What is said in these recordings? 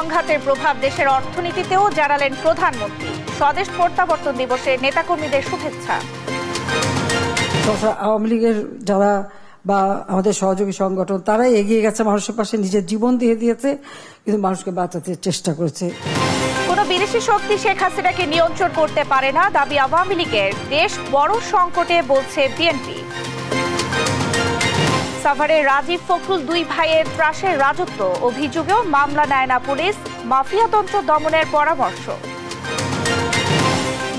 সংঘাতের প্রভাব দেশের অর্থনীতিতেও জানালেন প্রধানমন্ত্রী। স্বদেশ প্রত্যাবর্তন দিবসে নেতাকর্মীদের শুভেচ্ছা। আওয়ামী লীগের যারা বা আমাদের সহযোগী সংগঠন তারাই এগিয়ে গেছে, মানুষের পাশে নিজের জীবন দিয়ে দিয়েছে, কিন্তু মানুষকে বাঁচাতে চেষ্টা করেছে। কোন বিদেশি শক্তি শেখ হাসিনাকে নিয়ন্ত্রণ করতে পারে না দাবি আওয়ামী লীগের। দেশ বড় সংকটে বলছে বিএনপি। সাভারে রাজীব ফখরুল দুই ভাইয়ের ত্রাসের রাজত্ব অভিযোগেও মামলা নেয় না পুলিশ, মাফিয়াতন্ত্র দমনের পরামর্শ।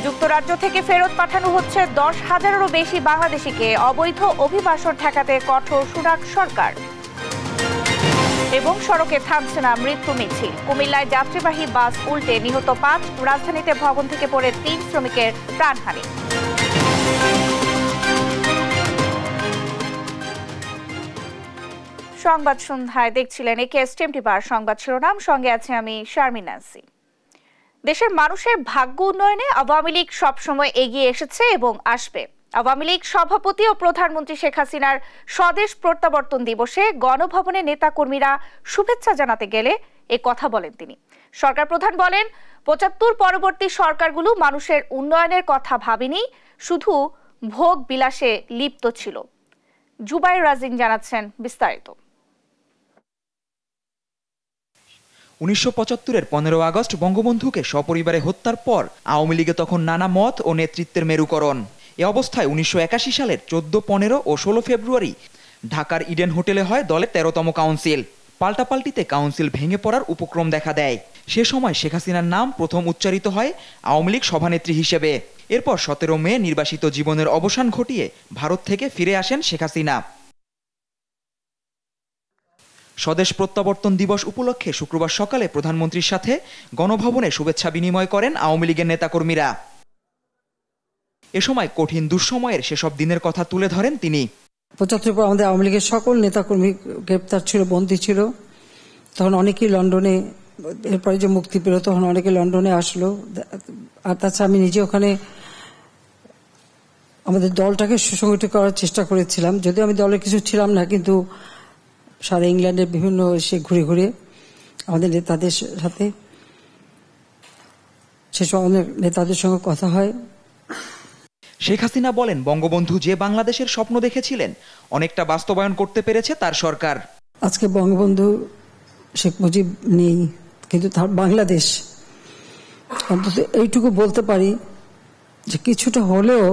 যুক্তরাজ্য থেকে ফেরত পাঠানো হচ্ছে 10,000-এরও বেশি বাংলাদেশিকে, অবৈধ অভিবাসন ঠেকাতে কঠোর সুরাক সরকার। এবং সড়কে থামছে না মৃত্যু মিছিল। কুমিল্লায় যাত্রীবাহী বাস উল্টে নিহত 5, রাজধানীতে ভবন থেকে পড়ে 3 শ্রমিকের প্রাণহানি। সংবাদ সন্ধ্যায় দেখছিলেন একেএসটিএম টিভার সংবাদ শিরোনাম, সঙ্গে আছে আমি শারমিন নাসি। দেশের মানুষের ভাগ্য উন্নয়নে আওয়ামী লীগ সবসময় এগিয়ে এসেছে এবং আসবে। আওয়ামী লীগ সভাপতি ও প্রধানমন্ত্রী শেখ হাসিনার স্বদেশ প্রত্যাবর্তন দিবসে গণভবনে নেতাকর্মীরা শুভেচ্ছা জানাতে গেলে এ কথা বলেন তিনি। সরকার প্রধান বলেন, ৭৫ পরবর্তী সরকারগুলো মানুষের উন্নয়নের কথা ভাবেনি, শুধু ভোগ বিলাসে লিপ্ত ছিল। জুবাইর রাজিন জানাচ্ছেন বিস্তারিত। ১৯৭৫-এর ১৫ আগস্ট বঙ্গবন্ধুকে সপরিবারে হত্যার পর আওয়ামী লীগে তখন নানা মত ও নেতৃত্বের মেরুকরণ। এ অবস্থায় ১৯৮১ সালের ১৪, ১৫ ও ১৬ ফেব্রুয়ারি ঢাকার ইডেন হোটেলে হয় দলের ১৩তম কাউন্সিল। পাল্টাপাল্টিতে কাউন্সিল ভেঙে পড়ার উপক্রম দেখা দেয়। সে সময় শেখ হাসিনার নাম প্রথম উচ্চারিত হয় আওয়ামী লীগ সভানেত্রী হিসেবে। এরপর ১৭ মে নির্বাসিত জীবনের অবসান ঘটিয়ে ভারত থেকে ফিরে আসেন শেখ হাসিনা। স্বদেশ প্রত্যাবর্তন দিবস উপলক্ষে শুক্রবার সকালে প্রধানমন্ত্রীর সাথে গণভবনে শুভেচ্ছা বিনিময় করেন আওয়ামী লীগের নেতাকর্মীরা। এ সময় কঠিন দুঃসময়ের সেসব দিনের কথা তুলে ধরেন তিনি। ৭৫ পর আমাদের আওয়ামী লীগের সকল নেতাকর্মী গ্রেপ্তার ছিল, বন্দী ছিল। তখন অনেকেই লন্ডনে, এরপরে যে মুক্তি পেল তখন অনেকে লন্ডনে আসলো। আর তাছাড়া আমি নিজে ওখানে আমাদের দলটাকে সুসংগঠিত করার চেষ্টা করেছিলাম, যদিও আমি দলের কিছু ছিলাম না, কিন্তু সারা ইংল্যান্ডের বিভিন্ন এসে ঘুরে ঘুরে আমাদের নেতাদের সাথে, সেসব অনেক নেতাদের সঙ্গে কথা হয়। শেখ হাসিনা বলেন, বঙ্গবন্ধু যে বাংলাদেশের স্বপ্ন দেখেছিলেন অনেকটা বাস্তবায়ন করতে পেরেছে তার সরকার। আজকে বঙ্গবন্ধু শেখ মুজিব নেই, কিন্তু তার বাংলাদেশ, অন্তত এইটুকু বলতে পারি যে কিছুটা হলেও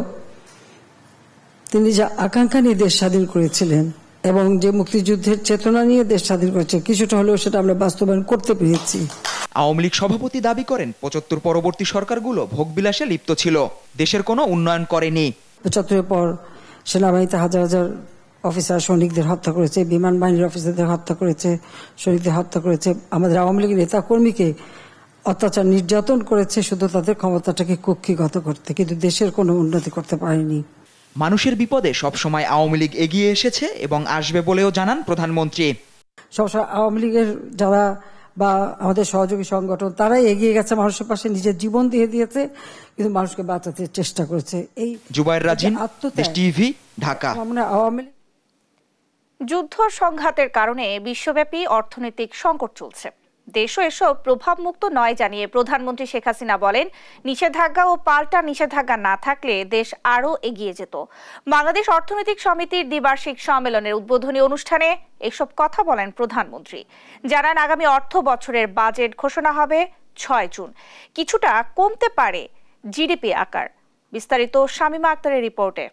তিনি যা আকাঙ্ক্ষা নিয়ে দেশ স্বাধীন করেছিলেন এবং যে মুক্তিযুদ্ধের চেতনা নিয়ে দেশ স্বাধীন করেছে, কিছুটা হলেও সেটা আমরা বাস্তবায়ন করতে পেরেছি। আওয়ামী লীগ সভাপতি দাবি করেন, ৭৫ পরবর্তী সরকারগুলো ভোগবিলাসে লিপ্ত ছিল, দেশের কোনো উন্নয়ন করেনি। ৭৫ পর সেনাবাহিনীতে হাজার হাজার অফিসার সৈনিকদের হত্যা করেছে, বিমান বাহিনীর অফিসারদের হত্যা করেছে, সৈনিকদের হত্যা করেছে, আমাদের আওয়ামী লীগের নেতা কর্মীকে অত্যাচার নির্যাতন করেছে শুধু তাদের ক্ষমতাটাকে কক্ষিগত করতে, কিন্তু দেশের কোনো উন্নতি করতে পারেনি। মানুষের বিপদে সবসময় আওয়ামী লীগ এগিয়ে এসেছে এবং আসবে বলেও জানান প্রধানমন্ত্রী। সবসময় আওয়ামী লীগের যারা বা আমাদের সহযোগী সংগঠন তারাই এগিয়ে গেছে, মানুষের পাশে নিজের জীবন দিয়ে দিয়েছে, কিন্তু মানুষকে বাঁচাতে চেষ্টা করেছে। এই জুবাইর রাজিন, দেশ টিভি, ঢাকা। আওয়ামী লীগ যুদ্ধ সংঘাতের কারণে বিশ্বব্যাপী অর্থনৈতিক সংকট চলছে। দেশও এসব প্রভাবমুক্ত নয় জানিয়ে প্রধানমন্ত্রী শেখ হাসিনা বলেন, নিষেধাজ্ঞা ও পাল্টা নিষেধাজ্ঞা না থাকলে দেশ আরও এগিয়ে যেত। বাংলাদেশ অর্থনৈতিক সমিতির দ্বিবার্ষিক সম্মেলনের উদ্বোধনী অনুষ্ঠানে এসব কথা বলেন প্রধানমন্ত্রী। জানান, আগামী অর্থ বছরের বাজেট ঘোষণা হবে ৬ জুন। কিছুটা কমতে পারে জিডিপি আকার। বিস্তারিত শামিমা আক্তারের রিপোর্টে।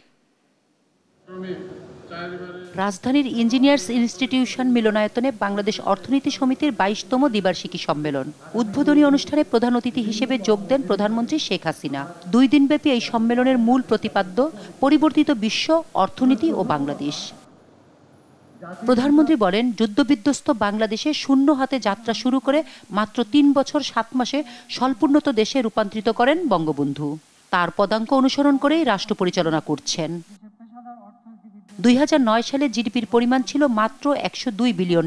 রাজধানীর ইঞ্জিনিয়ার্স ইনস্টিটিউশন মিলনায়তনে বাংলাদেশ অর্থনীতি সমিতির ২২তম দ্বিবার্ষিকী সম্মেলন। উদ্বোধনী অনুষ্ঠানে প্রধান অতিথি হিসেবে যোগ দেন প্রধানমন্ত্রী শেখ হাসিনা। ২ দিনব্যাপী এই সম্মেলনের মূল প্রতিপাদ্য পরিবর্তিত বিশ্ব, অর্থনীতি ও বাংলাদেশ। প্রধানমন্ত্রী বলেন, যুদ্ধবিধ্বস্ত বাংলাদেশে শূন্য হাতে যাত্রা শুরু করে মাত্র ৩ বছর ৭ মাসে স্বল্পোন্নত দেশে রূপান্তরিত করেন বঙ্গবন্ধু। তার পদাঙ্ক অনুসরণ করেই রাষ্ট্র পরিচালনা করছেন। ২০০৯ সালে জিডিপির পরিমাণ ছিল মাত্র $১০২ বিলিয়ন।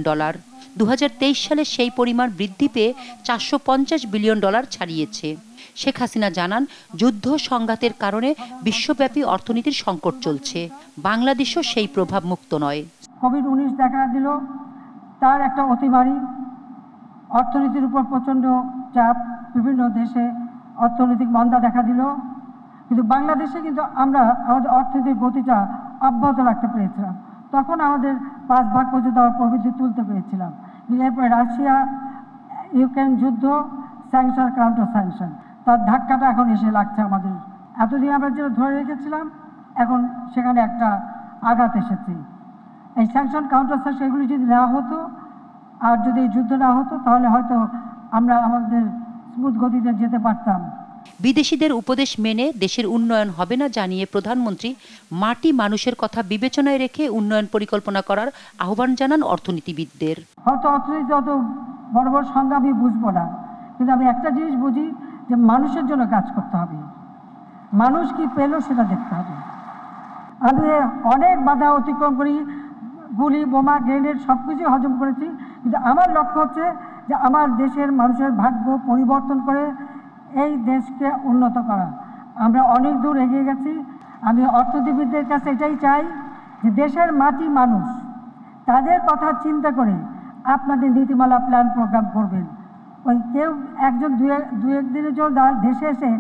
২০২৩ সালে সেই পরিমাণ বৃদ্ধি পেয়ে $৪৫০ বিলিয়ন ছাড়িয়েছে। শেখ হাসিনা জানান, যুদ্ধ সংঘাতের কারণে বিশ্বব্যাপী অর্থনীতির সংকট চলছে, বাংলাদেশও সেই প্রভাব মুক্ত নয়। কোভিড-19 দেখা দিল, তার একটা অতিমারি অর্থনীতির উপর প্রচণ্ড চাপ, বিভিন্ন দেশে অর্থনৈতিক মন্দা দেখা দিল, কিন্তু বাংলাদেশে কিন্তু আমরা আমাদের অর্থনীতির গতিটা অব্যাহত রাখতে পেরেছিলাম। তখন আমাদের 5 ভাগ পর্যন্ত আমরা প্রবৃদ্ধি তুলতে পেরেছিলাম। এরপরে রাশিয়া ইউক্রেন যুদ্ধ, স্যাংশন কাউন্টার স্যাংশন, তার ধাক্কাটা এখন এসে লাগছে আমাদের। এতদিন আমরা যেটা ধরে রেখেছিলাম, এখন সেখানে একটা আঘাত এসেছে। এই স্যাংশন কাউন্টার স্যাংশন এগুলি যদি না হতো আর যদি এই যুদ্ধ না হতো, তাহলে হয়তো আমরা আমাদের স্মুথ গতিতে যেতে পারতাম। বিদেশিদের উপদেশ মেনে দেশের উন্নয়ন হবে না জানিয়ে প্রধানমন্ত্রী মাটি মানুষের কথা বিবেচনায় রেখে উন্নয়ন পরিকল্পনা করার আহ্বান জানান অর্থনীতিবিদদের। হয়তো অর্থনীতি অত বড় বড় সংজ্ঞা আমি বুঝবো না, কিন্তু আমি একটা জিনিস বুঝি যে মানুষের জন্য কাজ করতে হবে, মানুষ কি পেল সেটা দেখতে হবে। আমি অনেক বাধা অতিক্রম করি, গুলি বোমা গ্রেনেড সব কিছুই হজম করেছি, কিন্তু আমার লক্ষ্য হচ্ছে যে আমার দেশের মানুষের ভাগ্য পরিবর্তন করে এই দেশকে উন্নত করা। আমরা অনেক দূর এগিয়ে গেছি। আমি অর্থনীতিবিদদের কাছে এটাই চাই যে দেশের মাটি মানুষ, তাদের কথা চিন্তা করে আপনাদের নীতিমালা প্ল্যান প্রোগ্রাম করবেন। ওই কেউ একজন দু এক দিনের জন্য দেশে এসে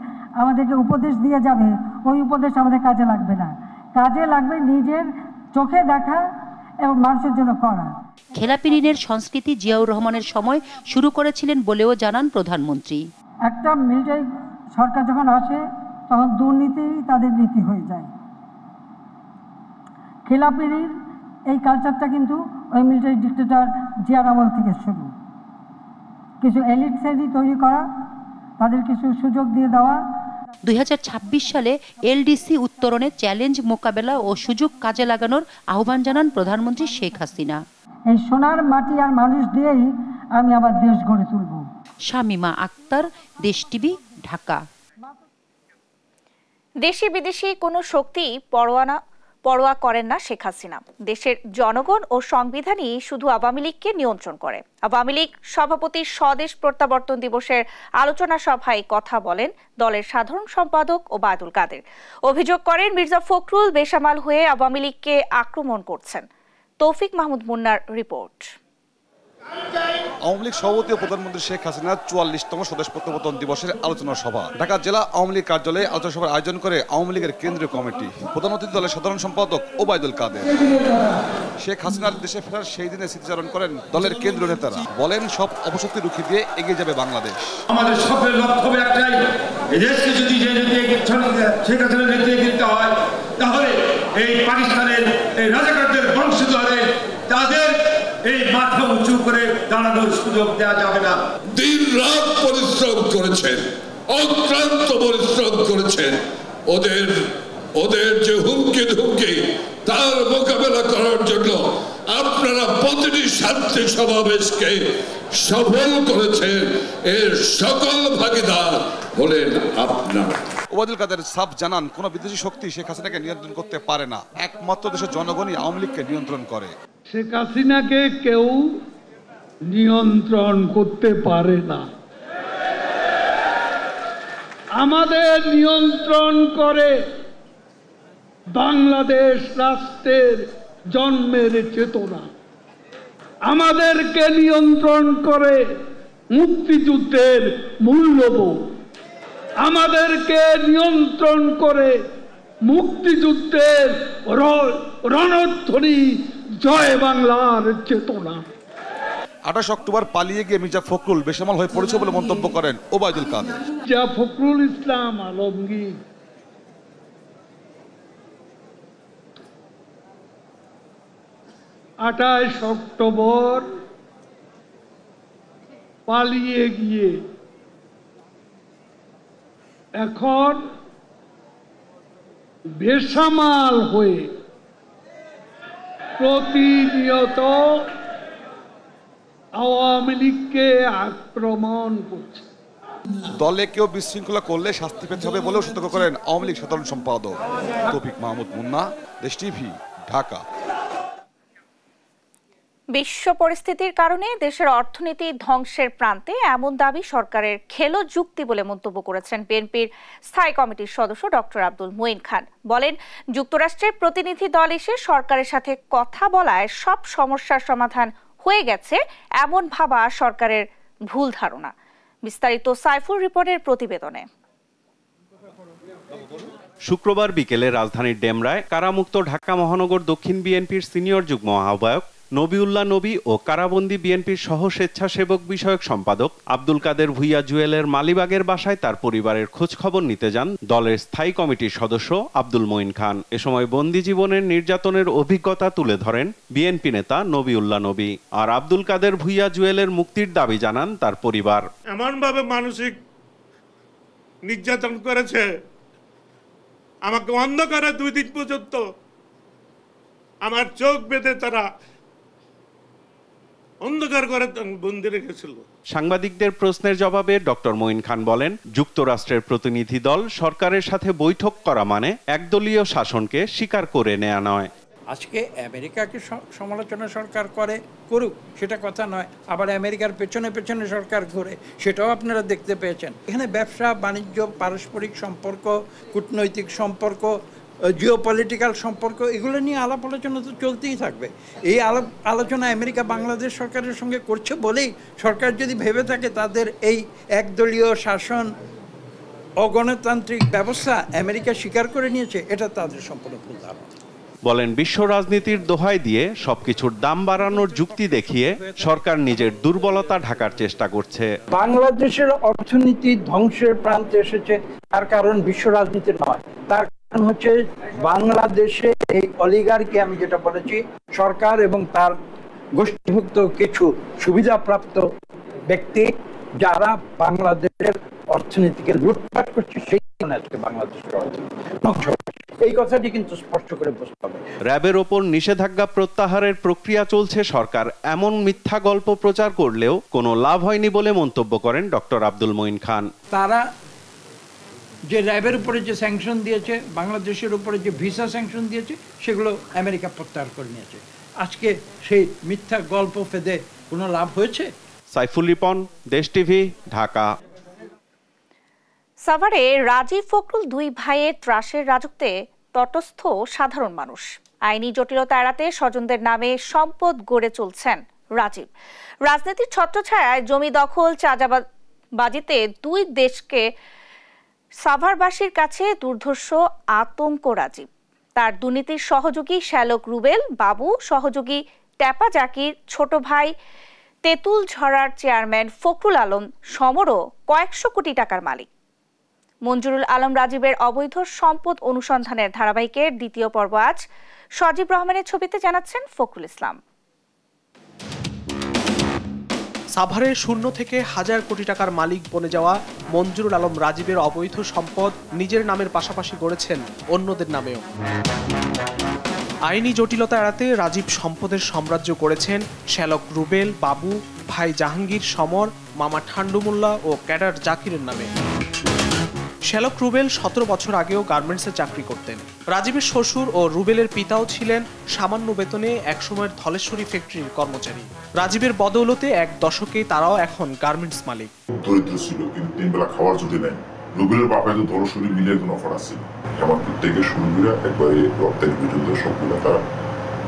আমাদেরকে উপদেশ দিয়ে যাবে, ওই উপদেশ আমাদের কাজে লাগবে না। কাজে লাগবে নিজের চোখে দেখা এবং মানুষের জন্য করা। খেলাপি ঋণের সংস্কৃতি জিয়াউর রহমানের সময় শুরু করেছিলেন বলেও জানান প্রধানমন্ত্রী। একটা মিলিটারি সরকার যখন আসে তখন দুর্নীতি তাদের নীতি হয়ে যায়। খেলাপি ঋণ এই কালচারটা কিন্তু ওই মিলিটারি ডিক্টেটর জিয়ার আমল থেকে শুরু। কিছু এলিট শ্রেণী তৈরি করা, তাদের কিছু সুযোগ দিয়ে দেওয়া। 2026 সালে এলডিসি উত্তরণে চ্যালেঞ্জ মোকাবেলা ও সুযোগ কাজে লাগানোর আহ্বান জানান প্রধানমন্ত্রী শেখ হাসিনা। এই সোনার মাটি আর মানুষ দিয়েই আমি আবার দেশ গড়ে তুলব। শামিমা আক্তার, দেশ টিভি, ঢাকা। দেশি বিদেশি কোনো শক্তি পরোয়া করেন না শেখ হাসিনা। দেশের জনগণ ও সংবিধানই শুধু আওয়ামী লীগকে নিয়ন্ত্রণ করে। আওয়ামী লীগ সভাপতি স্বদেশ প্রত্যাবর্তন দিবসের আলোচনা সভায় কথা বলেন দলের সাধারণ সম্পাদক ওবায়দুল কাদের। অভিযোগ করেন মির্জা ফখরুল বেসামাল হয়ে আওয়ামী লীগকে আক্রমণ করছেন। তৌফিক মাহমুদ মুন্নার রিপোর্ট। আওয়ামী লীগ সভাপতি ও প্রধানমন্ত্রী শেখ হাসিনার 44তম স্বদেশ প্রত্যাবর্তন দিবসের আলোচনা সভা ঢাকা জেলা আওয়ামী লীগ কার্যালয়ে আলোচনা সভার আয়োজন করে আওয়ামী লীগের কেন্দ্রীয় কমিটি। প্রধান অতিথি দলের সাধারণ সম্পাদক ওবায়দুল কাদের। শেখ হাসিনার দেশে ফেরার সেই দিনে স্মৃতিচারণ করেন দলের কেন্দ্রীয় নেতারা। বলেন সব অপশক্তি রুখে দিয়ে এগিয়ে যাবে বাংলাদেশ। আমাদের সকলের লক্ষ্য হবে একটাই, এই দেশকে যদি শেখ হাসিনার নেতৃত্বে দিতে হয়, তাহলে এই পাকিস্তানের এই রাজাকারদের বংশধরের তাদের এই মাথা উঁচু করে দাঁড়ানোর সুযোগ দেওয়া যাবে না। দিন রাত পরিশ্রম করেছেন, অক্লান্ত পরিশ্রম করেছেন। ওদের যে হুমকি ধুমকি তার মোকাবেলা করার জন্য আপনারা প্রতিটি শান্তি সমাবেশকে সফল করেছেন। এর সকল ভাগীদার হলেন আপনারা। ওবায়দুল কাদের সাফ জানান, কোন বিদেশি শক্তি শেখ হাসিনাকে নিয়ন্ত্রণ করতে পারে না। একমাত্র দেশের জনগণই আওয়ামী লীগকে নিয়ন্ত্রণ করে। শেখ হাসিনাকে কেউ নিয়ন্ত্রণ করতে পারে না। আমাদের নিয়ন্ত্রণ করে বাংলাদেশ রাষ্ট্রের জন্মের চেতনা, আমাদেরকে নিয়ন্ত্রণ করে মুক্তিযুদ্ধের মূল্যবোধ, আমাদেরকে নিয়ন্ত্রণ করে মুক্তিযুদ্ধের রণধ্বনি জয় বাংলার চেতনা। 28 অক্টোবর পালিয়ে গিয়ে মির্জা ফখরুল বেসামাল হয়ে পড়েছে বলে মন্তব্য করেন ওবায়দুল কাদের। যা ফখরুল ইসলাম আলমগীর 28 অক্টোবর পালিয়ে গিয়ে এখন বেসামাল হয়ে প্রতিনিয়ত আওয়ামী লীগকে আক্রমণ করছে। দলে কেউ বিশৃঙ্খলা করলে শাস্তি পেতে হবে বলেও সতর্ক করেন আওয়ামী লীগ সাধারণ সম্পাদক তৌফিক মাহমুদ মুন্না, দেশ টিভি, ঢাকা। বিশ্ব পরিস্থিতির কারণে দেশের অর্থনীতি ধ্বংসের প্রান্তে এমন দাবি সরকারের খেলো যুক্তি বলে মন্তব্য করেছেন বিএনপির স্থায়ী কমিটির সদস্য ডক্টর আব্দুল মুঈন খান। বলেন, যুক্তরাষ্ট্রের প্রতিনিধি দল এসে সরকারের সাথে কথা বলায় সব সমস্যার সমাধান হয়ে গেছে এমন ভাবা সরকারের ভুল ধারণা। বিস্তারিত সাইফুল রিপোর্টের প্রতিবেদনে। শুক্রবার বিকেলে রাজধানীর ডেমরায় কারামুক্ত ঢাকা মহানগর দক্ষিণ বিএনপির সিনিয়র যুগ্ম আহ্বায়ক নবিউল্লাহ নবী ও কারাবন্দী বিএনপির সহ স্বেচ্ছাসেবক বিষয়ক সম্পাদক আব্দুল কাদের ভুইয়া জুয়েলের মালিবাগের বাসায় তার পরিবারের খোঁজ খবর নিতে যান দলের স্থায়ী কমিটির সদস্য আব্দুল মঈন খান। এ সময় বন্দী জীবনের নির্যাতনের অভিজ্ঞতা তুলে ধরেন বিএনপি নেতা নবিউল্লাহ নবী। আর আব্দুল কাদের ভুইয়া জুয়েলের মুক্তির দাবি জানান তার পরিবার। এমনভাবে মানসিক নির্যাতন করেছে, আমাকে অন্ধকারে 2 দিন পর্যন্ত আমার চোখ বেঁধে তারা অন্ধকার করে বন্দি রেখেছিল। সাংবাদিকদের প্রশ্নের জবাবে ডক্টর মঈন খান বলেন, যুক্তরাষ্ট্রের প্রতিনিধি দল সরকারের সাথে বৈঠক করা মানে একদলীয় শাসনকে স্বীকার করে নেওয়া নয়। আজকে আমেরিকাকে সমালোচনা সরকার করুক সেটা কথা নয়, আবার আমেরিকার পেছনে পেছনে সরকার ঘুরে সেটাও আপনারা দেখতে পেয়েছেন। এখানে ব্যবসা বাণিজ্য, পারস্পরিক সম্পর্ক, কূটনৈতিক সম্পর্ক, জিওপলিটিক্যাল সম্পর্ক, এগুলো নিয়ে আলাপ আলোচনা তো চলতেই থাকবে। এই আলোচনা আমেরিকা বাংলাদেশ সরকারের সঙ্গে করছে বলেই সরকার যদি ভেবে থাকে তাদের এই একদলীয় শাসন, অগণতান্ত্রিক ব্যবস্থা আমেরিকা স্বীকার করে নিয়েছে, এটা তাদের সম্পূর্ণ ভুল ধারণা। বলেন, বিশ্ব রাজনীতির দোহাই দিয়ে সবকিছুর দাম বাড়ানোর যুক্তি দেখিয়ে সরকার নিজের দুর্বলতা ঢাকার চেষ্টা করছে। বাংলাদেশের অর্থনীতি ধ্বংসের প্রান্তে এসেছে, তার কারণ বিশ্ব রাজনীতি নয়, তার কারণ হচ্ছে বাংলাদেশে এই অলিগার্কি, আমি যেটা বলেছি, সরকার এবং তার গোষ্ঠীভুক্ত কিছু সুবিধাপ্রাপ্ত ব্যক্তি যারা বাংলাদেশের অর্থনীতিকে লুটপাট করছে, সেই কারণে আজকে বাংলাদেশের অর্থনীতি ধ্বংস। এই কথাটি কিন্তু স্পষ্ট করে বুঝতে হবে। র্যাবের ওপর নিষেধাজ্ঞা প্রত্যাহারের প্রক্রিয়া চলছে, সরকার এমন মিথ্যা গল্প প্রচার করলেও কোনো লাভ হয়নি বলে মন্তব্য করেন ডক্টর আব্দুল মঈন খান। তারা যে র্যাবের উপরে যে স্যাংশন দিয়েছে, বাংলাদেশের উপরে যে ভিসা স্যাংশন দিয়েছে, সেগুলো আমেরিকা প্রত্যাহার করে নিয়েছে। আজকে সেই মিথ্যা গল্প ফেদে কোনো লাভ হয়েছে? সাইফুল রিপন, দেশ টিভি, ঢাকা। সাভারে রাজীব ফখরুল 2 ভাইয়ের ত্রাসের রাজত্বে তটস্থ সাধারণ মানুষ। আইনি জটিলতা এড়াতে স্বজনদের নামে সম্পদ গড়ে চলছেন রাজীব। রাজনীতির ছত্রছায়ায় জমি দখল, চাঁদাবাজিতে 2 দেশকে সাভারবাসীর কাছে দুর্ধর্ষ আতঙ্ক রাজীব। তার দুর্নীতির সহযোগী শ্যালক রুবেল, বাবু, সহযোগী ট্যাপা জাকির, ছোট ভাই তেঁতুল ঝরার চেয়ারম্যান ফখরুল আলম সমরও কয়েকশো কোটি টাকার মালিক। মঞ্জুরুল আলম রাজীবের অবৈধ সম্পদ অনুসন্ধানের ধারাবাহিকের 2য় পর্ব আজ। সজীব রহমানের ছবিতে জানাচ্ছেন ফখরুল ইসলাম। সাভারের শূন্য থেকে হাজার কোটি টাকার মালিক বনে যাওয়া মঞ্জুরুল আলম রাজীবের অবৈধ সম্পদ নিজের নামের পাশাপাশি গড়েছেন অন্যদের নামেও। আইনি জটিলতা এড়াতে রাজীব সম্পদের সাম্রাজ্য করেছেন শ্যালক রুবেল, বাবু, ভাই জাহাঙ্গীর সমর, মামা ঠান্ডু মোল্লা ও ক্যাডার জাকিরের নামে। শ্যালক রুবেল 17 বছর আগেও গার্মেন্টসে চাকরি করতেন। রাজীবের শ্বশুর ও রুবেলের পিতাও ছিলেন সামান্য বেতনে একসময়ের ধলেশ্বরী ফ্যাক্টরির কর্মচারী। রাজীবের বদৌলতে 1 দশকে তারাও এখন গার্মেন্টস মালিক। দরিদ্র ছিল, কিন্তু 3 বেলা খাওয়ার যদি নেই। রুবেলের বাপায় তো ধলেশ্বরী মিলে একজন অফার আছে, হেমন্তপুর থেকে শুরু করে একবারে রপ্তানি পর্যন্ত সবগুলো তারা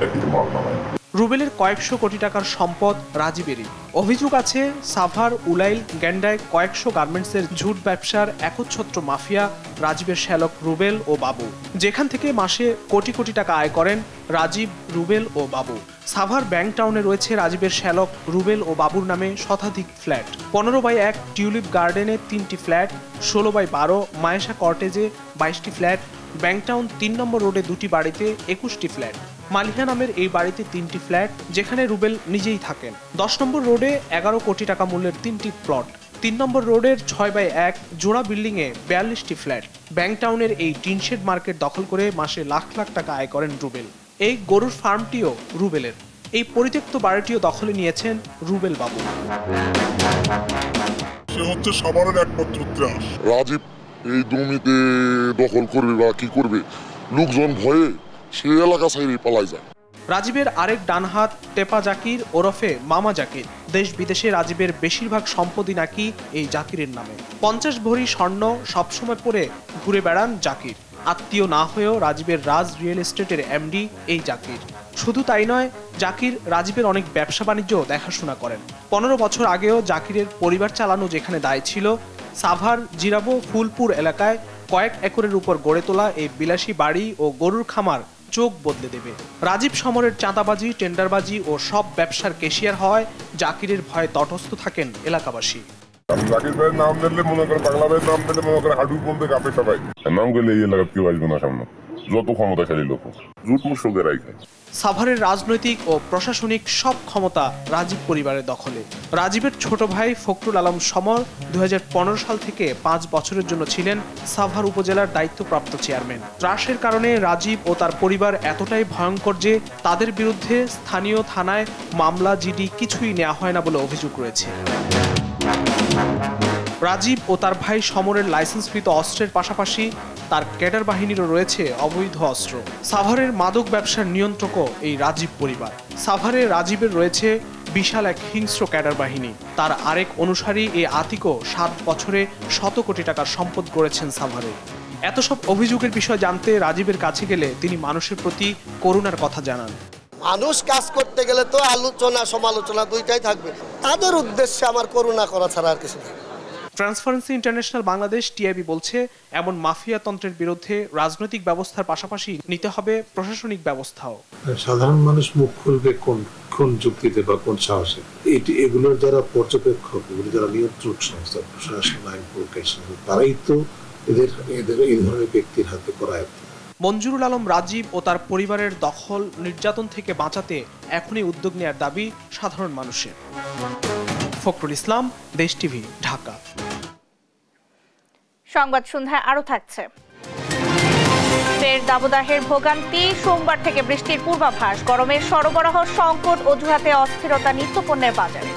একইতে মাল নামায়। রুবেলের কয়েকশো কোটি টাকার সম্পদ রাজীবেরই। অভিযোগ আছে সাভার, উলাইল, গ্যান্ডায় কয়েকশো গার্মেন্টসের ঝুট ব্যবসার একচ্ছত্র মাফিয়া রাজীবের শ্যালক রুবেল ও বাবু, যেখান থেকে মাসে কোটি কোটি টাকা আয় করেন রাজীব, রুবেল ও বাবু। সাভার ব্যাংক টাউনে রয়েছে রাজীবের শ্যালক রুবেল ও বাবুর নামে শতাধিক ফ্ল্যাট। 15/1 টিউলিপ গার্ডেনে 3টি ফ্ল্যাট, 16/12 মায়েশা কর্টেজে 22টি ফ্ল্যাট, ব্যাংক টাউন 3 নম্বর রোডে 2টি বাড়িতে 21টি ফ্ল্যাট। মালিহা নামের এই বাড়িতে 3টি ফ্ল্যাট, যেখানে রুবেল নিজেই থাকেন। 10 নম্বর রোডে 11 কোটি টাকা মূল্যের 3টি প্লট। 3 নম্বর রোডের 6/1 জোড়া বিল্ডিংয়ে 42টি ফ্ল্যাট। ব্যাংক টাউনের এই টিনশেড মার্কেট দখল করে মাসে লাখ লাখ টাকা আয় করেন রুবেল। এই গরুর ফার্মটিও রুবেলের। এই পরিত্যক্ত বাড়িটিও দখলে নিয়েছেন রুবেল বাবু। সে হচ্ছে সাভারের একমাত্র ত্রাস। রাজীব এই জমিতে দখল করবে বা কি করবে, লোকজন ভয়ে সে এলাকা ছাইরে পালাই যায়। রাজীবের আরেক ডানহাত টেপা জাকির ওরফে মামা জাকির। দেশ বিদেশে রাজীবের বেশিরভাগ সম্পত্তি নাকি এই জাকিরের নামে। 50 ভরি স্বর্ণ সবসময় পরে ঘুরে বেড়ান জাকির। আত্মীয় না হয়েও রাজীবের রাজ রিয়েল এস্টেটের এমডি এই জাকির। শুধু তাই নয়, জাকির রাজীবের অনেক ব্যবসা বাণিজ্য দেখাশোনা করেন। 15 বছর আগেও জাকিরের পরিবার চালানো যেখানে দায় ছিল, সাভার জিরাবো ফুলপুর এলাকায় কয়েক একরের উপর গড়ে তোলা এই বিলাসী বাড়ি ও গরুর খামার চোখ বদলে দেবে। রাজীব সমরের চাঁদাবাজি, টেন্ডারবাজি ও সব ব্যবসার কেশিয়ার হওয়ায় জাকিরের ভয়ে তটস্থ থাকেন এলাকাবাসী। জাকির ভাইয়ের নাম দিলে মনে করে, বাংলা ভাইয়ের নাম দিলে মনে করে হাডু বলতে কাঁপে সবাই। নাম করলে এই এলাকার কেউ আসবে না সামনে, যত ক্ষমতাশালী লোক জুট মুসলদের রাইখে। সাভারের রাজনৈতিক ও প্রশাসনিক সব ক্ষমতা রাজীব পরিবারের দখলে। রাজীবের ছোট ভাই ফখরুল আলম সমর 2015 সাল থেকে 5 বছরের জন্য ছিলেন সাভার উপজেলার দায়িত্বপ্রাপ্ত চেয়ারম্যান। ত্রাসের কারণে রাজীব ও তার পরিবার এতটাই ভয়ঙ্কর যে তাদের বিরুদ্ধে স্থানীয় থানায় মামলা, জিডি কিছুই নেওয়া হয় না বলে অভিযোগ রয়েছে। রাজীব ও তার ভাই সমরের লাইসেন্সকৃত অস্ত্রের পাশাপাশি তার ক্যাডার বাহিনীরও রয়েছে অবৈধ অস্ত্র। সাভারের মাদক ব্যবসার নিয়ন্ত্রকও এই রাজীব পরিবার। সাভারে রাজীবের রয়েছে বিশাল এক হিংস্র ক্যাডার বাহিনী। তার আরেক অনুসারী এই আতিকও 7 বছরে 100 কোটি টাকার সম্পদ গড়েছেন সাভারে। এত সব অভিযোগের বিষয় জানতে রাজীবের কাছে গেলে তিনি মানুষের প্রতি করুণার কথা জানান। মানুষ কাজ করতে গেলে তো আলোচনা সমালোচনা দুইটাই থাকবে, তাদের উদ্দেশ্যে আমার করুণা করা ছাড়া আর কিছু নেই। ট্রান্সপারেন্সি ইন্টারন্যাশনাল বাংলাদেশ টিআইবি বলছে, এমন মাফিয়া তন্ত্রের বিরুদ্ধে রাজনৈতিক ব্যবস্থার পাশাপাশি নিতে হবে প্রশাসনিক ব্যবস্থাও। সাধারণ মানুষ মুখ খুলবে কোন যুক্তিতে বা কোন সাহসে? এগুলোর যারা পর্যবেক্ষক, এগুলো যারা নিয়ন্ত্রক সংস্থা, প্রশাসন, আইন প্রকাশন, তারাই তো এদের এই ধরনের ব্যক্তির হাতে করায়। মঞ্জুরুল আলম রাজীব ও তার পরিবারের দখল, নির্যাতন থেকে বাঁচাতে এখনই উদ্যোগ নেওয়ার দাবি সাধারণ মানুষের। ফখরুল ইসলাম, দেশ টিভি, ঢাকা। সংবাদ সন্ধ্যায় আরো থাকছে। ফের দাবদাহের ভোগান্তি, সোমবার থেকে বৃষ্টির পূর্বাভাস, গরমের সরবরাহ সংকট অজুহাতে অস্থিরতা নিত্যপণ্যের বাজারে।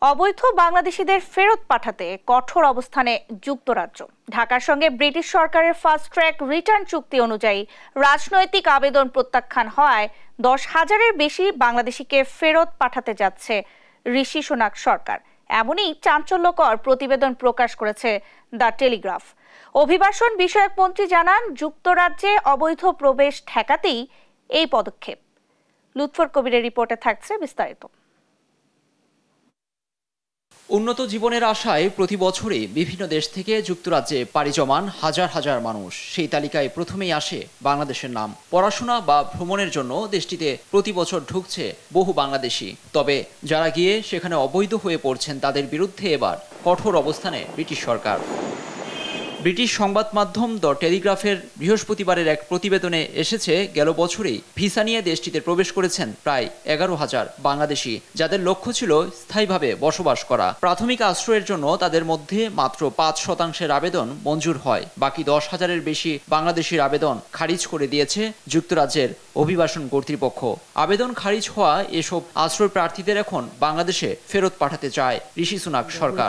অবৈধ বাংলাদেশিদের ফেরত পাঠাতে কঠোর অবস্থানে যুক্তরাজ্য। ঢাকার সঙ্গে ব্রিটিশ সরকারের ফাস্ট ট্র্যাক রিটার্ন চুক্তি অনুযায়ী রাজনৈতিক আবেদন প্রত্যাখ্যান হওয়ায় 10,000-এর বেশি বাংলাদেশিকে ফেরত পাঠাতে যাচ্ছে ঋষি সুনাক সরকার। এমনই চাঞ্চল্যকর প্রতিবেদন প্রকাশ করেছে দ্য টেলিগ্রাফ। অভিবাসন বিষয়ক মন্ত্রী জানান, যুক্তরাজ্যে অবৈধ প্রবেশ ঠেকাতেই এই পদক্ষেপ। লুৎফর কবিরের রিপোর্টে থাকছে বিস্তারিত। উন্নত জীবনের আশায় প্রতি বছরই বিভিন্ন দেশ থেকে যুক্তরাজ্যে পাড়ি জমান হাজার হাজার মানুষ। সেই তালিকায় প্রথমেই আসে বাংলাদেশের নাম। পড়াশোনা বা ভ্রমণের জন্য দেশটিতে প্রতি বছর ঢুকছে বহু বাংলাদেশি। তবে যারা গিয়ে সেখানে অবৈধ হয়ে পড়ছেন তাদের বিরুদ্ধে এবার কঠোর অবস্থানে ব্রিটিশ সরকার। ব্রিটিশ সংবাদ মাধ্যম দ্য টেলিগ্রাফের বৃহস্পতিবারের এক প্রতিবেদনে এসেছে, গেল বছরেই ভিসা নিয়ে দেশটিতে প্রবেশ করেছেন প্রায় 11,000 বাংলাদেশি, যাদের লক্ষ্য ছিল স্থায়ীভাবে বসবাস করা। প্রাথমিক আশ্রয়ের জন্য তাদের মধ্যে মাত্র 5% আবেদন মঞ্জুর হয়। বাকি 10,000-এর বেশি বাংলাদেশির আবেদন খারিজ করে দিয়েছে যুক্তরাজ্যের অভিবাসন কর্তৃপক্ষ। আবেদন খারিজ হওয়া এসব আশ্রয় প্রার্থীদের এখন বাংলাদেশে ফেরত পাঠাতে চায় ঋষি সুনাক সরকার।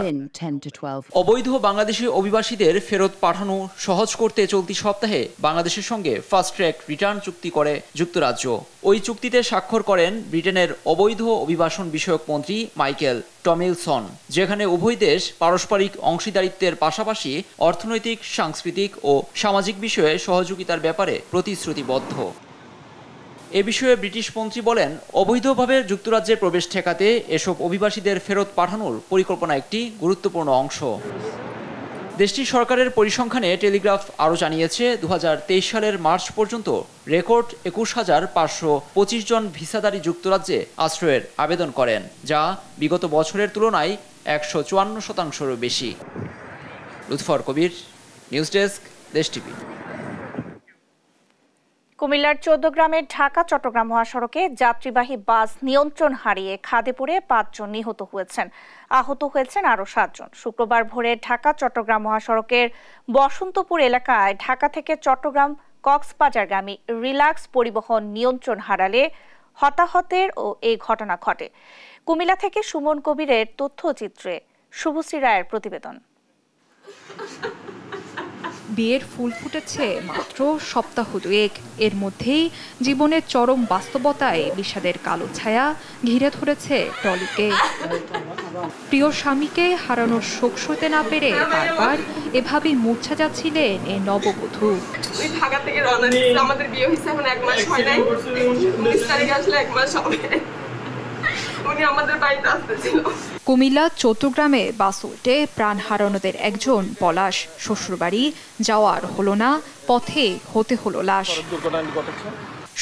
অবৈধ বাংলাদেশি অভিবাসীদের ফেরত পাঠানো সহজ করতে চলতি সপ্তাহে বাংলাদেশের সঙ্গে ফাস্ট ট্র্যাক রিটার্ন চুক্তি করে যুক্তরাজ্য। ওই চুক্তিতে স্বাক্ষর করেন ব্রিটেনের অবৈধ অভিবাসন বিষয়ক মন্ত্রী মাইকেল টমিলসন, যেখানে উভয় দেশ পারস্পরিক অংশীদারিত্বের পাশাপাশি অর্থনৈতিক, সাংস্কৃতিক ও সামাজিক বিষয়ে সহযোগিতার ব্যাপারে প্রতিশ্রুতিবদ্ধ। এ বিষয়ে ব্রিটিশ মন্ত্রী বলেন, অবৈধভাবে যুক্তরাজ্যে প্রবেশ ঠেকাতে এসব অভিবাসীদের ফেরত পাঠানোর পরিকল্পনা একটি গুরুত্বপূর্ণ অংশ। দেশটির সরকারের পরিসংখ্যানে টেলিগ্রাফ আরও জানিয়েছে, 2023 সালের মার্চ পর্যন্ত রেকর্ড 21,525 জন ভিসাধারী যুক্তরাজ্যে আশ্রয়ের আবেদন করেন, যা বিগত বছরের তুলনায় 154% বেশি। লুৎফর কবির, নিউজ ডেস্ক, দেশ টিভি। কুমিল্লার 14 গ্রামের ঢাকা চট্টগ্রাম মহাসড়কে যাত্রীবাহী বাস নিয়ন্ত্রণ হারিয়ে খাদে পড়ে 5 জন নিহত হয়েছেন। আহত হয়েছেন আরও 7 জন। শুক্রবার ভোরে ঢাকা চট্টগ্রাম মহাসড়কের বসন্তপুর এলাকায় ঢাকা থেকে চট্টগ্রাম কক্সবাজারগামী রিল্যাক্স পরিবহন নিয়ন্ত্রণ হারালে হতাহতের এই ঘটনা ঘটে। কুমিল্লা থেকে সুমন কবিরের তথ্যচিত্রে শুভশ্রী রায়ের প্রতিবেদন। বিয়ের ফুল ফুটেছে মাত্র সপ্তাহ দুয়েক, এর মধ্যেই জীবনের চরম বাস্তবতায় বিষাদের কালো ছায়া ঘিরে ধরেছে টলিকে। প্রিয় স্বামীকে হারানোর শোক সইতে না পেরে বারবার এভাবেই মূর্ছা যাচ্ছিলেন এই নববধূ। ওই ঢাকা থেকে রওনা দিয়েছিল, আমাদের বিয়ে হয়েছে এখন 1 মাস হয় নাই, 19 তারিখে আসলে 1 মাস হবে। উনি আমাদের বাড়িতে আসতেছিল। কুমিল্লা চৌদ্দগ্রামে বাস উল্টে প্রাণ হারানোদের একজন পলাশ। শ্বশুরবাড়ি যাওয়ার হলো না, পথে হতে হলো লাশ।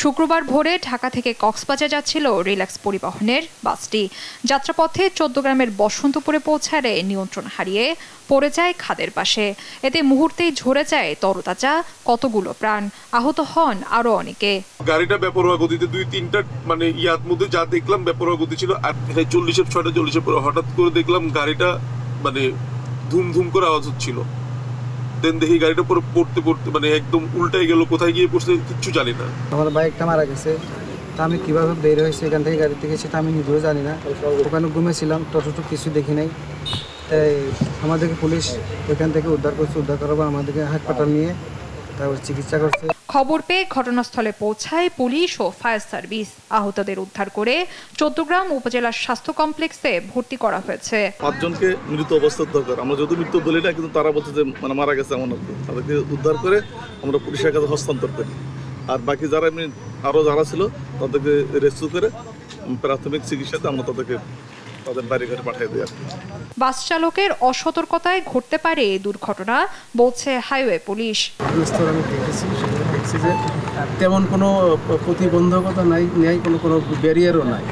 শুক্রবার ভোরে ঢাকা থেকে কক্সবাজার যাচ্ছিল রিল্যাক্স পরিবহনের বাসটি। যাত্রাপথে চৌদ্দগ্রামের বসন্তপুরে পৌঁছালে নিয়ন্ত্রণ হারিয়ে পড়ে যায় খাদের পাশে। এতে মুহূর্তেই ঝরে যায় তরতাজা কতগুলো প্রাণ, আহত হন আরো অনেকে। গাড়িটা বেপরোয়া গতিতে 2-3টা মানে ইয়ার মধ্যে যা দেখলাম বেপরোয়া গতি ছিল, আর 40-6:40 পরে হঠাৎ করে দেখলাম গাড়িটা মানে ধুম ধুম করে আওয়াজ হচ্ছিল। দেন দেখি গাড়িটা পরে পড়তে মানে একদম উল্টাই গেল, কোথায় গিয়ে পড়ছে কিচ্ছু জানি না। আমার বাইকটা মারা গেছে, তা আমি কিভাবে বের হয়েছি এখান থেকে গাড়ি থেকে সেটা আমি নিজেও জানি না। ওখানে ঘুমেছিলাম, টোটো কিছু দেখি নাই। তাই আমাদেরকে পুলিশ এখান থেকে উদ্ধার করছে, উদ্ধার করার পর আমাদেরকে হাসপাতাল নিয়ে তারপর চিকিৎসা করছে। খবর পেয়ে ঘটনাস্থলে পৌঁছায় পুলিশ ও ফায়ার সার্ভিস। আহতদের উদ্ধার করে চৌদ্দগ্রাম উপজেলা স্বাস্থ্য কমপ্লেক্সে ভর্তি করা হয়েছে। 5 জনকে মৃত অবস্থার দরকার, আমরা যদি মৃত্যু বলি না, কিন্তু তারা বলছে যে মানে মারা গেছে এমন আর কি। তাদেরকে উদ্ধার করে আমরা পুলিশের কাছে হস্তান্তর করি, আর বাকি যারা আরো যারা ছিল তাদেরকে রেস্কিউ করে প্রাথমিক চিকিৎসাতে আমরা তাদেরকে তাদের বাড়ি ঘরে পাঠিয়ে দিই। বাস চালকের অসতর্কতায় ঘটতে পারে দুর্ঘটনা, বলছে হাইওয়ে পুলিশ। আমি দেখেছি যে তেমন কোনো প্রতিবন্ধকতা নাই, কোনো ব্যারিয়ারও নাই।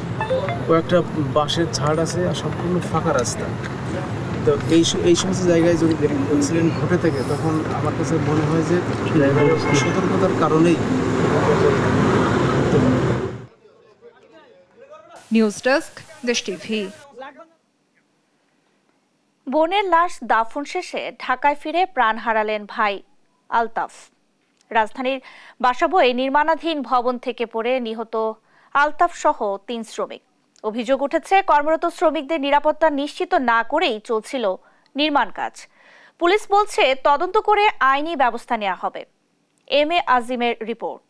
কয়েকটা বাসের ছাড় আছে আর সম্পূর্ণ ফাঁকা রাস্তা। তো এই সমস্ত জায়গায় যদি অ্যাক্সিডেন্ট ঘটে থাকে, তখন আমার কাছে মনে হয় যে ড্রাইভারের অসতর্কতার কারণেই। নিউজ ডেস্ক, দেশ টিভি। বোনের লাশ দাফন শেষে ঢাকায় ফিরে প্রাণ হারালেন ভাই আলতাফ। রাজধানীর বাসাবোয়ে নির্মাণাধীন ভবন থেকে পড়ে নিহত আলতাফ সহ 3 শ্রমিক। অভিযোগ উঠেছে, কর্মরত শ্রমিকদের নিরাপত্তা নিশ্চিত না করেই চলছিল নির্মাণ কাজ। পুলিশ বলছে তদন্ত করে আইনি ব্যবস্থা নেওয়া হবে। M A আজিমের report.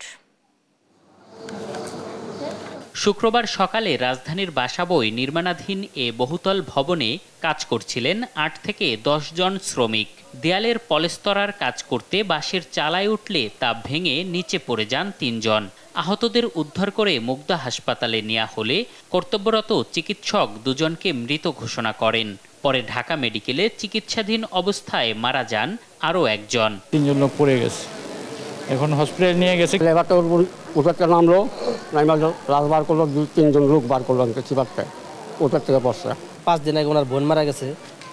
শুক্রবার সকালে রাজধানীর বাসাবোই নির্মাণাধীন এ বহুতল ভবনে কাজ করছিলেন 8 থেকে 10 জন শ্রমিক। দেয়ালের পলেস্তরার কাজ করতে বাঁশের চালায় উঠলে তা ভেঙে নিচে পড়ে যান 3 জন। আহতদের উদ্ধার করে মুগদা হাসপাতালে নেওয়া হলে কর্তব্যরত চিকিৎসক 2 জনকে মৃত ঘোষণা করেন। পরে ঢাকা মেডিকেলে চিকিৎসাধীন অবস্থায় মারা যান আরও 1 জন। 3 জন লোক পড়ে গেছে, এখন হসপিটালে নিয়ে গেছে। লেবারটা উপরটা নামলো, রাজবার করলো, 2-3 জন লোক বার করলো চিপারটা, উপর থেকে পড়ছে। 5 দিন আগে ওনার বোন মারা গেছে।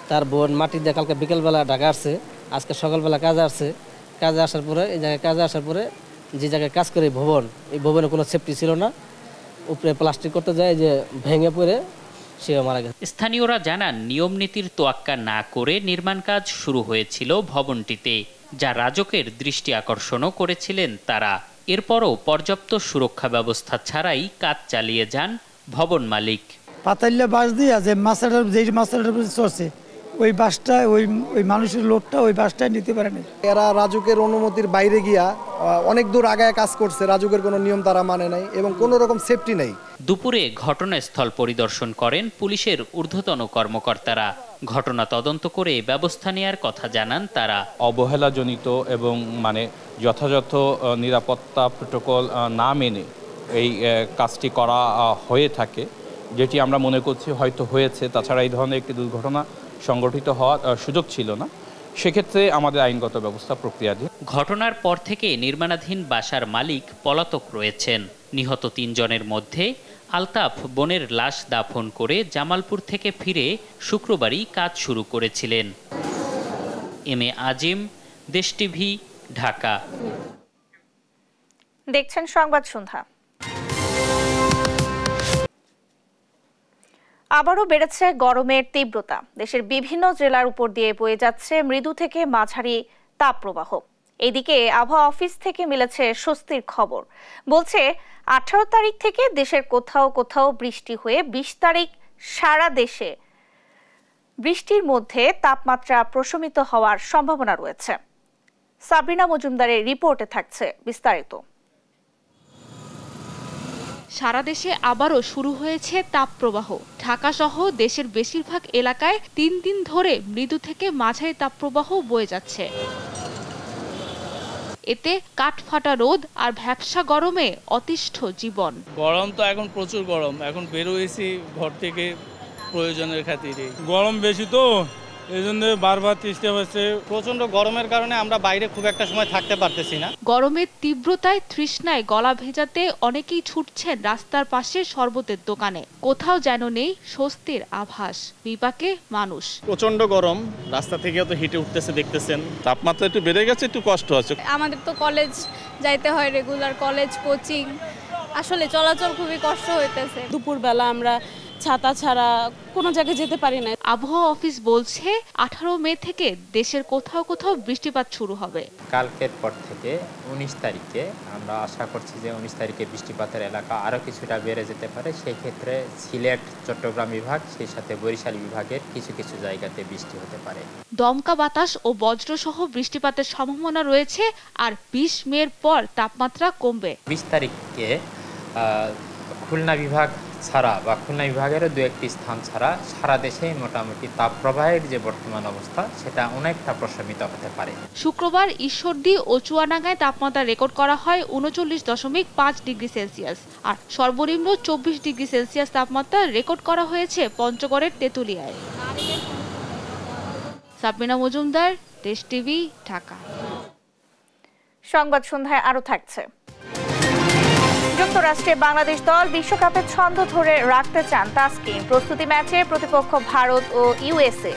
তার বোন মাটি দিয়ে কালকে বিকেলবেলা ঢাকা আসছে, আজকে সকালবেলা কাজে আসছে। কাজে আসার পরে এই জায়গায় কাজে আসার পরে যে জায়গায় কাজ করে ভবন, এই ভবনে কোনো সেফটি ছিল না, উপরে প্লাস্টিক করতে যায় যে ভেঙে পড়ে সেও মারা গেছে। স্থানীয়রা জানান, নিয়ম নীতির তোয়াক্কা না করে নির্মাণ কাজ শুরু হয়েছিল ভবনটিতে, যা রাজকের দৃষ্টি আকর্ষণও করেছিলেন তারা। এরপরও পর্যাপ্ত সুরক্ষা ব্যবস্থা ছাড়াই কাজ চালিয়ে যান ভবন মালিক। পাতাল্লা বাস দিয়ে যে মাছটার চলছে, ওই বাসটা ওই মানুষের লোডটা ওই বাসটাই নিতে পারে না। এরা রাজুকের অনুমতির বাইরে গিয়া অনেক দূর আগায় কাজ করছে, রাজুকের কোনো নিয়ম তারা মানে নাই এবং কোনো রকম সেফটি নেই। দুপুরে ঘটনাস্থল পরিদর্শন করেন পুলিশের ঊর্ধ্বতন কর্মকর্তারা। ঘটনা তদন্ত করে ব্যবস্থা নেওয়ার কথা জানান তারা। অবহেলাজনিত এবং যথাযথ নিরাপত্তা প্রোটোকল না মেনে এই কাজটি করা হয়ে থাকে, যেটি আমরা মনে করছি হয়তো হয়েছে। তাছাড়া এই ধরনের একটি দুর্ঘটনা সংঘটিত হওয়ার সুযোগ ছিল না, সেক্ষেত্রে আমাদের আইনগত ব্যবস্থা প্রক্রিয়াধীন। ঘটনার পর থেকে নির্মাণাধীন বাসার মালিক পলাতক রয়েছেন। নিহত 3 জনের মধ্যে আলতাফ বোনের লাশ দাফন করে জামালপুর থেকে ফিরে শুক্রবারই কাজ শুরু করেছিলেন। এম এ আজিম, দেশ টিভি, ঢাকা। দেখছেন সংবাদ সন্ধ্যা। আবারও বেড়েছে গরমের তীব্রতা। দেশের বিভিন্ন জেলার উপর দিয়ে বয়ে যাচ্ছে মৃদু থেকে মাঝারি তাপপ্রবাহ। এদিকে আবহাওয়া অফিস থেকে মিলেছে স্বস্তির খবর। বলছে 18 তারিখ থেকে দেশের কোথাও কোথাও বৃষ্টি হয়ে 20 তারিখ সারা দেশে বৃষ্টির মধ্যে তাপমাত্রা প্রশমিত হওয়ার সম্ভাবনা রয়েছে। সাবরিনা মজুমদারের রিপোর্টে থাকছে বিস্তারিত। সারা দেশে আবারও শুরু হয়েছে তাপপ্রবাহ। ঢাকা সহ দেশের বেশিরভাগ এলাকায় 3 দিন ধরে মৃদু থেকে মাঝারি তাপপ্রবাহ বয়ে যাচ্ছে। এতে কাঠফাটা রোদ আর ভ্যাপসা গরমে অতিষ্ঠ জীবন। গরম তো এখন প্রচুর গরম, এখন বের হয়েছি ঘর থেকে প্রয়োজনের খাতিরে। গরম বেশি তো এই জন্য বারবার চেষ্টা হচ্ছে। প্রচন্ড গরমের কারণে আমরা বাইরে খুব একটা সময় থাকতে পারতেছি না। গরমের তীব্রতায় তৃষ্ণায় গলা ভেজাতে অনেকেই ছুটছেন রাস্তার পাশে শরবতের দোকানে। কোথাও যেন নেই স্বস্তির আভাস, বিপাকে মানুষ। প্রচন্ড গরম, রাস্তা থেকেও তো হিটে উঠতেছে দেখতেছেন। তাপমাত্রা একটু বেড়ে গেছে, একটু কষ্ট আছে। আমাদের তো কলেজ যাইতে হয়, রেগুলার কলেজ কোচিং, আসলে চলাচল খুবই কষ্ট হইতেছে। দুপুরবেলা আমরা ছাতা ছাড়া কোনো জায়গায় যেতে পারি না। আবহাওয়া অফিস বলছে 18 মে থেকে দেশের কোথাও কোথাও বৃষ্টিপাত শুরু হবে। কালকের পর থেকে 19 তারিখে আমরা আশা করছি যে 19 তারিখে বৃষ্টিপাতের এলাকা আরও কিছুটা বেড়ে যেতে পারে। সেই ক্ষেত্রে সিলেট, চট্টগ্রাম বিভাগ, সেই সাথে বরিশাল বিভাগের কিছু কিছু জায়গাতে বৃষ্টি হতে পারে। দমকা বাতাস ও বজ্রসহ বৃষ্টিপাতের সম্ভাবনা রয়েছে। আর 20 মের পর তাপমাত্রা কমবে। 20 তারিখে খুলনা বিভাগ ছাড়া বা খুলনা বিভাগেরও 2-1টি স্থান ছাড়া সারা দেশে মোটামুটি তাপপ্রবাহের যে বর্তমান অবস্থা সেটা অনেকটা প্রশমিত হতে পারে। শুক্রবার ঈশ্বরদী ও চুয়াডাঙ্গায় তাপমাত্রা রেকর্ড করা হয় 39.5 ডিগ্রি সেলসিয়াস। আর সর্বনিম্ন 24 ডিগ্রি সেলসিয়াস তাপমাত্রা রেকর্ড করা হয়েছে পঞ্চগড়ের তেঁতুলিয়ায়। সাবমিনা মজুমদার, দেশ টিভি, ঢাকা। সংবাদ সন্ধ্যায় আরো থাকছে। যুক্তরাষ্ট্রে বাংলাদেশ দল বিশ্বকাপের ছন্দ ধরে রাখতে চান তাসকিন। প্রস্তুতি ম্যাচে প্রতিপক্ষ ভারত ও ইউএসএ।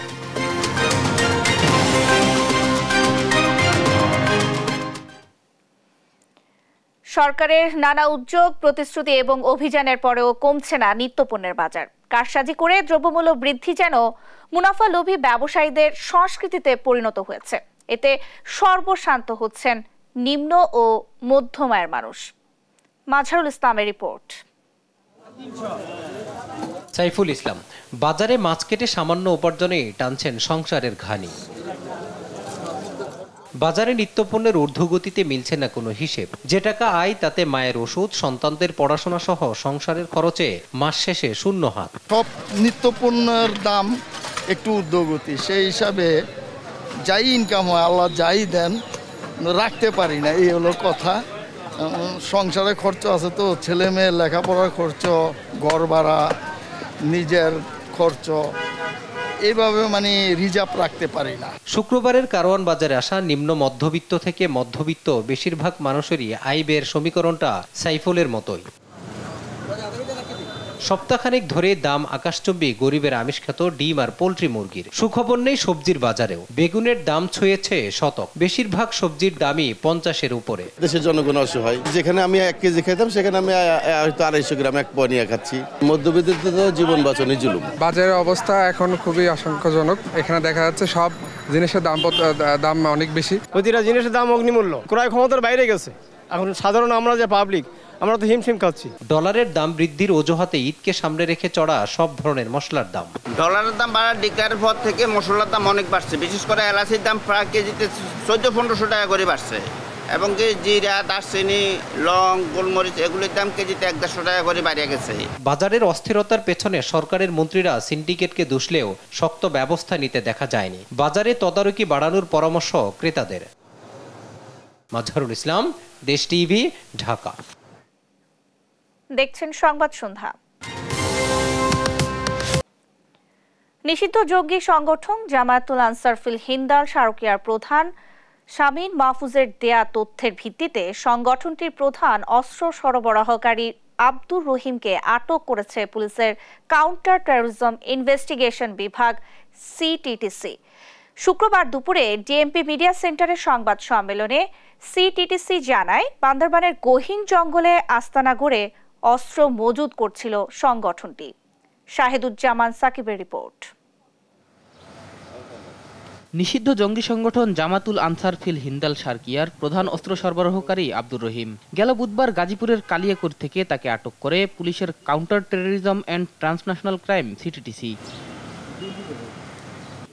সরকারের নানা উদ্যোগ, প্রতিশ্রুতি এবং অভিযানের পরেও কমছে না নিত্যপণ্যের বাজার। কারসাজি করে দ্রব্যমূল্য বৃদ্ধি যেন মুনাফালোভী ব্যবসায়ীদের সংস্কৃতিতে পরিণত হয়েছে। এতে সর্বশান্ত হচ্ছেন নিম্ন ও মধ্যম আয়ের মানুষ। মাঝারুল ইসলামের রিপোর্ট। সাইফুল ইসলাম বাজারে মাছ কেটে সামান্য উপার্জনে টানছেন সংসারের ঘানি। বাজারে নিত্যপণ্যের ঊর্ধ্বগতিতে মিলছে না কোনো হিসেব। যে টাকা আয় তাতে মায়ের ওষুধ, সন্তানদের পড়াশোনা সহ সংসারের খরচে মাস শেষে শূন্য হাত। সব নিত্যপণ্যের দাম একটু ঊর্ধ্বগতি, সেই হিসাবে যাই ইনকাম হয় আল্লাহ যাই দেন রাখতে পারি না, এই হলো কথা। সংসারে খরচ আছে তো, ছেলে মেয়ের লেখাপড়ার খরচ, ঘর ভাড়া, নিজের খরচ, এইভাবে রিজার্ভ রাখতে পারি না। শুক্রবারের কারওয়ান বাজারে আসা নিম্ন মধ্যবিত্ত থেকে মধ্যবিত্ত বেশিরভাগ মানুষেরই আয় ব্যয়ের সমীকরণটা সাইফুলের মতোই। সপ্তাহখানেক ধরে দাম আকাশচুম্বী গরিবের আমিষখ্যাত ডিম আর পোল্ট্রি মুরগির। সুখবর নেই সবজির বাজারেও। বেগুনের দাম ছুঁয়েছে শতক। বেশিরভাগ সবজির দামই 50-এর উপরে। দেশের জনগণ অসহায়। যেখানে আমি 1 কেজি খেতাম সেখানে আমি হয়তো 250 গ্রাম 1 পোয়া নিয়ে খাচ্ছি। মধ্যবিত্তদের জীবন বাঁচানো জুলুম। বাজারের অবস্থা এখন খুবই আশঙ্কাজনক। এখানে দেখা যাচ্ছে সব জিনিসের দাম অনেক বেশি। প্রতিটা জিনিসের দাম অগ্নিমূল্য, ক্রয় ক্ষমতার বাইরে গেছে। এখন সাধারণ আমরা যে পাবলিক, আমরা তো হিমশিম খাচ্ছি। ডলারের দাম বৃদ্ধির অজুহাতে ঈদকে সামনে রেখে চড়া সব ধরনের মশলার দাম। ডলারের দাম বাড়ার ডিক্লারের পর থেকে মশলার দাম অনেক বাড়ছে। বিশেষ করে এলাচির দাম প্রায় কেজিতে 1400-1500 টাকা করে বাড়ছে। এবং কি জিরা, দারচিনি, লং, গোলমরিচ এগুলির দাম কেজিতে 150 টাকা করে বাড়িয়ে গেছে। বাজারের অস্থিরতার পেছনে সরকারের মন্ত্রীরা সিন্ডিকেটকে দুষলেও শক্ত ব্যবস্থা নিতে দেখা যায়নি। বাজারে তদারকি বাড়ানোর পরামর্শ ক্রেতাদের। মাঝহারুল ইসলাম, দেশ টিভি, ঢাকা। দেখছেন সংবাদ সন্ধ্যা। নিষিদ্ধ জঙ্গি সংগঠন জামায়াতুল আনসার ফিল হিন্দাল সারকিয়ার প্রধান শামীম মাহফুজের দেয়া তথ্যের ভিত্তিতে সংগঠনটির প্রধান অস্ত্র সরবরাহকারী আব্দুর রহিমকে আটক করেছে পুলিশের কাউন্টার টেররিজম ইনভেস্টিগেশন বিভাগ সিটিটিসি। শুক্রবার দুপুরে ডিএমপি মিডিয়া সেন্টারের সংবাদ সম্মেলনে সিটিটিসি জানায়, বান্দরবানের গহীন জঙ্গলে আস্তানা গড়ে অস্ত্র মজুদ করছিল সংগঠনটি। শাহেদুজ্জামান সাকিবের রিপোর্ট। নিষিদ্ধ জঙ্গি সংগঠন জামাতুল আনসার ফিল হিন্দাল সারকিয়ার প্রধান অস্ত্র সরবরাহকারী আব্দুর রহিম গেল বুধবার গাজীপুরের কালিয়াকৈর থেকে তাকে আটক করে পুলিশের counter terrorism and transnational crime CTTC.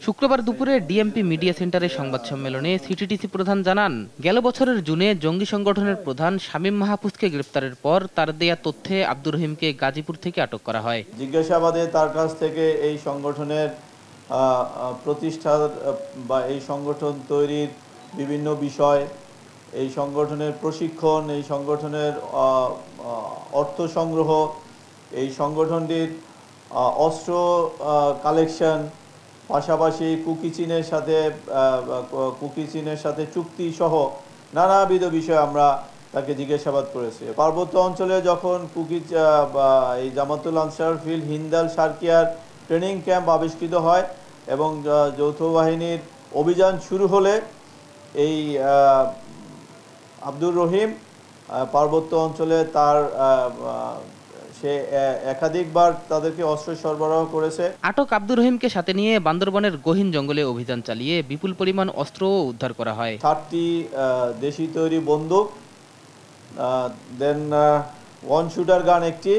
শুক্রবার দুপুরে ডিএমপি মিডিয়া সেন্টারে সংবাদ সম্মেলনে সিটিটিসি প্রধান জানান, গেল বছরের জুনে জঙ্গি সংগঠনের প্রধান শামীম মাহফুজকে গ্রেপ্তারের পর তার দেয়া তথ্যে আব্দুর রহিমকে গাজীপুর থেকে আটক করা হয়। জিজ্ঞাসাবাদে তার কাছ থেকে এই সংগঠনের প্রতিষ্ঠার বা এই সংগঠন তৈরির বিভিন্ন বিষয়, এই সংগঠনের প্রশিক্ষণ, এই সংগঠনের অর্থ সংগ্রহ, এই সংগঠনটির অস্ত্র কালেকশন, পাশাপাশি কুকি চীনের সাথে চুক্তি সহ নানাবিধ বিষয়ে আমরা তাকে জিজ্ঞাসাবাদ করেছি। পার্বত্য অঞ্চলে যখন এই জামাতুল answer field Hindal সার্কিয়ার training camp আবিষ্কৃত হয় এবং যৌথ বাহিনীর অভিযান শুরু হলে এই আব্দুর রহিম পার্বত্য অঞ্চলে সে একাধিকবার তাদেরকে অস্ত্র সরবরাহ করেছে। আটক আব্দুর রহিমকে সাথে নিয়ে বান্দরবানের গহীন জঙ্গলে অভিযান চালিয়ে বিপুল পরিমাণ অস্ত্রও উদ্ধার করা হয়। 7টি দেশি তৈরি বন্দুক, দেন 1 শুটার গান একটি,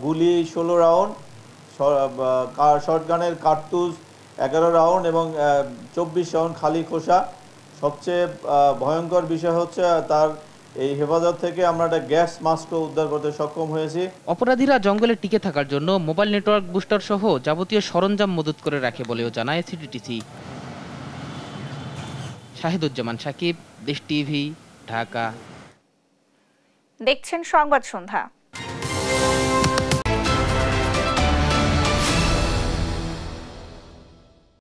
গুলি 16 রাউন্ড, শর্টগানের কার্তুজ 11 রাউন্ড এবং 24 রাউন্ড খালি খোসা। সবচেয়ে ভয়ঙ্কর বিষয় হচ্ছে তার এই হেফাজত থেকে আমরা একটা গ্যাস মাস্কও উদ্ধার করতে সক্ষম হয়েছি। অপরাধীরা জঙ্গলে টিকে থাকার জন্য মোবাইল নেটওয়ার্ক বুস্টার সহ যাবতীয় সরঞ্জাম মজুত করে রাখে বলেও জানায় সিটিটিসি। শাহিদুজ্জামান সাকিব, দেশ টিভি, ঢাকা। দেখছেন সংবাদ সন্ধ্যা।